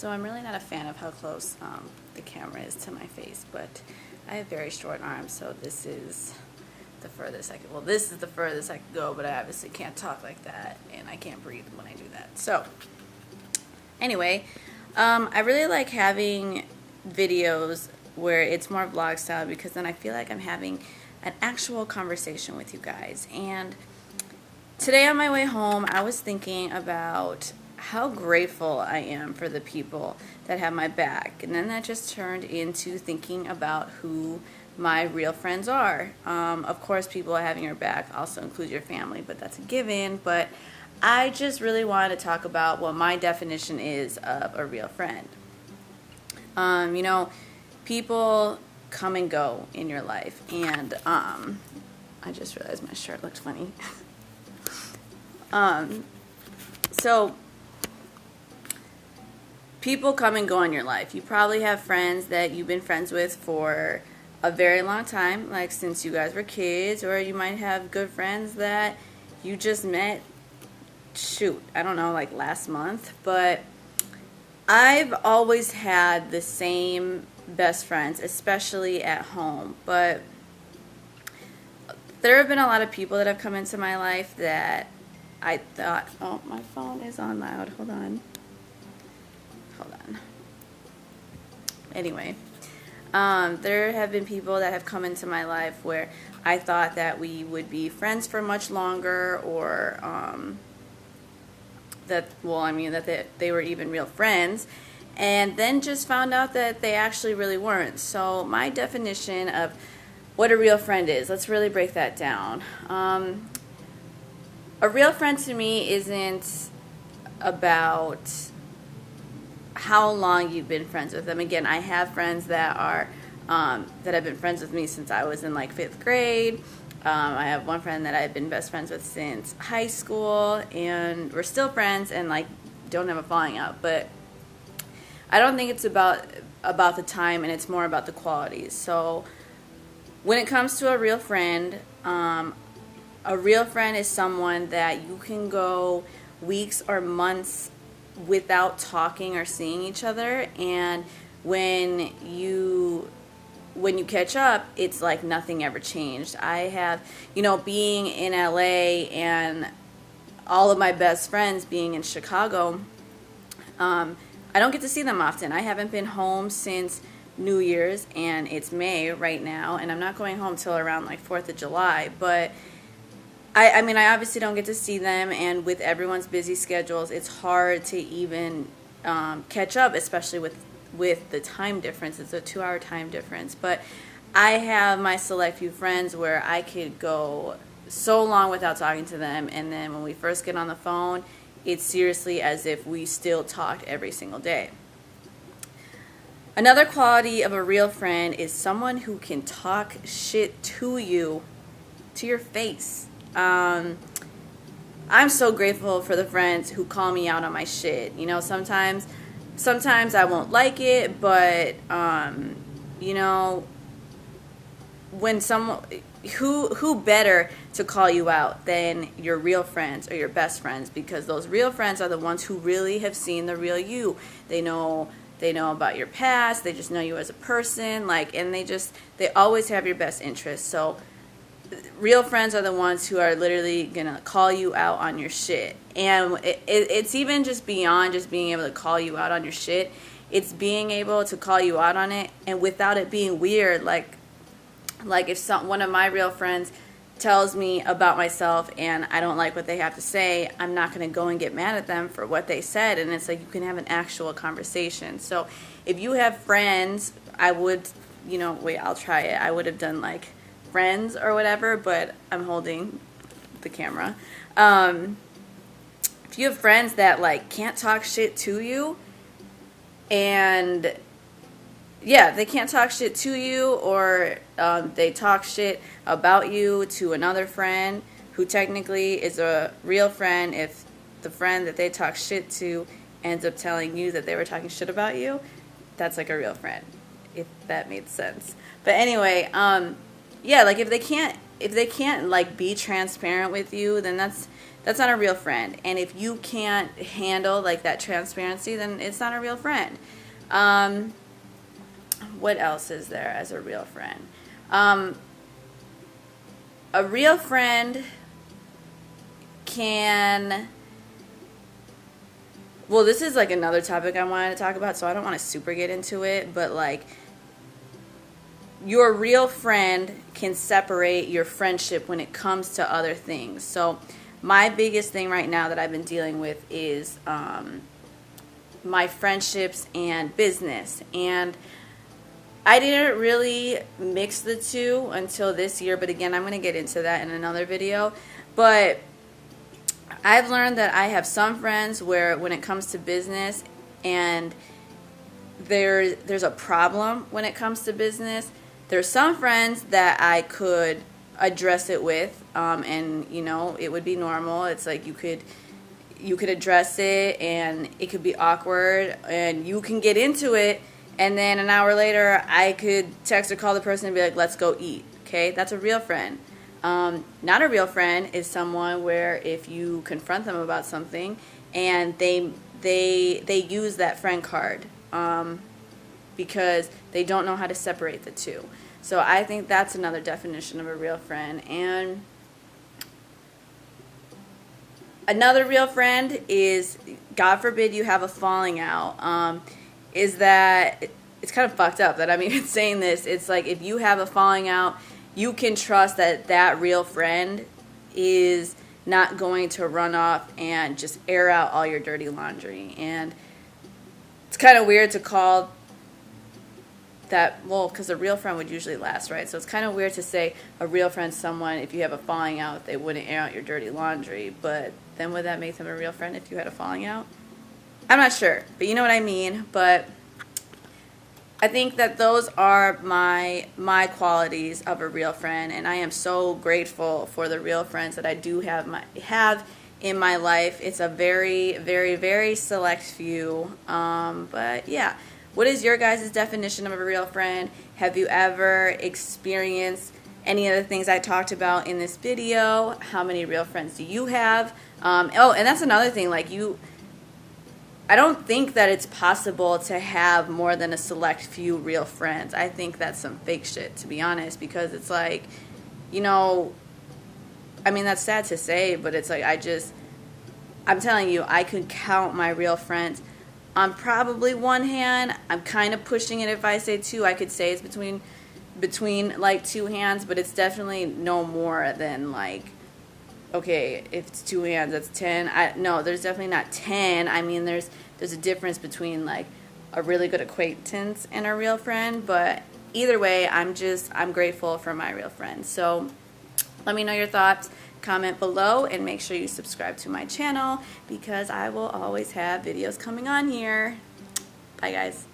So I'm really not a fan of how close the camera is to my face, but I have very short arms, so this is the furthest I could, well, this is the furthest I could go, but I obviously can't talk like that, and I can't breathe when I do that. So, anyway, I really like having videos where it's more vlog style, because then I feel like I'm having an actual conversation with you guys. And today on my way home, I was thinking about how grateful I am for the people that have my back, and then that just turned into thinking about who my real friends are. Of course, people having your back also includes your family, but that's a given. But I just really wanted to talk about what my definition is of a real friend. You know, people come and go in your life, and I just realized my shirt looked funny. So people come and go in your life. You probably have friends that you've been friends with for a very long time, like since you guys were kids, or you might have good friends that you just met, I don't know, like last month. But I've always had the same best friends, especially at home. But there have been a lot of people that have come into my life that I thought, oh, my phone is on loud. Hold on. Anyway, there have been people that have come into my life where I thought that we would be friends for much longer, or that they were even real friends, and then just found out that they actually really weren't. So my definition of what a real friend is, let's really break that down. A real friend to me isn't about how long you've been friends with them. Again, I have friends that are that have been friends with me since I was in like 5th grade. I have one friend that I've been best friends with since high school, and we're still friends and like don't have a falling out. But I don't think it's about the time, and it's more about the qualities. So when it comes to a real friend is someone that you can go weeks or months without talking or seeing each other, and when you catch up, it's like nothing ever changed. I have, being in LA and all of my best friends being in Chicago, I don't get to see them often. I haven't been home since New Year's, and it's May right now, and I'm not going home till around like 4th of July, but I mean, I obviously don't get to see them, and with everyone's busy schedules, it's hard to even catch up, especially with the time difference. It's a 2-hour time difference. But I have my select few friends where I could go so long without talking to them, and then when we first get on the phone, it's seriously as if we still talked every single day. Another quality of a real friend is someone who can talk shit to you, to your face. I'm so grateful for the friends who call me out on my shit. Sometimes I won't like it, but when someone who better to call you out than your real friends or your best friends, because those real friends are the ones who really have seen the real you. They know about your past. They just know you as a person, and they always have your best interest. So real friends are the ones who are literally gonna call you out on your shit. And it's even just beyond just being able to call you out on your shit. It's being able to call you out on it and without it being weird. Like if one of my real friends tells me about myself and I don't like what they have to say, I'm not gonna go and get mad at them for what they said. And it's like you can have an actual conversation. So if you have friends, I would, I'll try it. I would have done like friends or whatever, but I'm holding the camera. If you have friends that can't talk shit to you, and they can't talk shit to you, or they talk shit about you to another friend who technically is a real friend, if the friend that they talk shit to ends up telling you that they were talking shit about you, that's like a real friend, if that made sense. But anyway, if they can't be transparent with you, then that's not a real friend. And if you can't handle like that transparency, then it's not a real friend. What else is there as a real friend? A real friend can, well, this is like another topic I wanted to talk about, so I don't want to super get into it, but like, your real friend can separate your friendship when it comes to other things. So my biggest thing right now that I've been dealing with is my friendships and business. And I didn't really mix the two until this year, but again, I'm going to get into that in another video. But I've learned that I have some friends where when it comes to business and there's a problem when it comes to business, there's some friends that I could address it with, and you know, it would be normal. It's like you could address it, and it could be awkward, and you can get into it, and then an hour later, I could text or call the person and be like, "Let's go eat." Okay, that's a real friend. Not a real friend is someone where if you confront them about something, and they use that friend card. Because they don't know how to separate the two. So I think that's another definition of a real friend. And another real friend is, God forbid you have a falling out, is that it's kind of fucked up that I'm even saying this. It's like if you have a falling out, you can trust that that real friend is not going to run off and just air out all your dirty laundry. And it's kind of weird to call that, well, because a real friend would usually last, right? So it's kind of weird to say a real friend's someone, if you have a falling out, they wouldn't air out your dirty laundry. But then would that make them a real friend if you had a falling out? I'm not sure, but you know what I mean. But I think that those are my qualities of a real friend, and I am so grateful for the real friends that I do have in my life. It's a very, very, very select few, but yeah. What is your guys' definition of a real friend? Have you ever experienced any of the things I talked about in this video? How many real friends do you have? Oh, and that's another thing. Like I don't think that it's possible to have more than a select few real friends. I think that's some fake shit, to be honest, because it's like, you know, I mean, that's sad to say, but it's like I'm telling you, I could count my real friends on probably one hand. I'm kind of pushing it if I say two. I could say it's between like two hands, but it's definitely no more than like, okay, if it's two hands, that's 10. No, there's definitely not 10. I mean, there's a difference between like a really good acquaintance and a real friend, but either way, I'm grateful for my real friends. So let me know your thoughts. Comment below and make sure you subscribe to my channel because I will always have videos coming on here. Bye guys.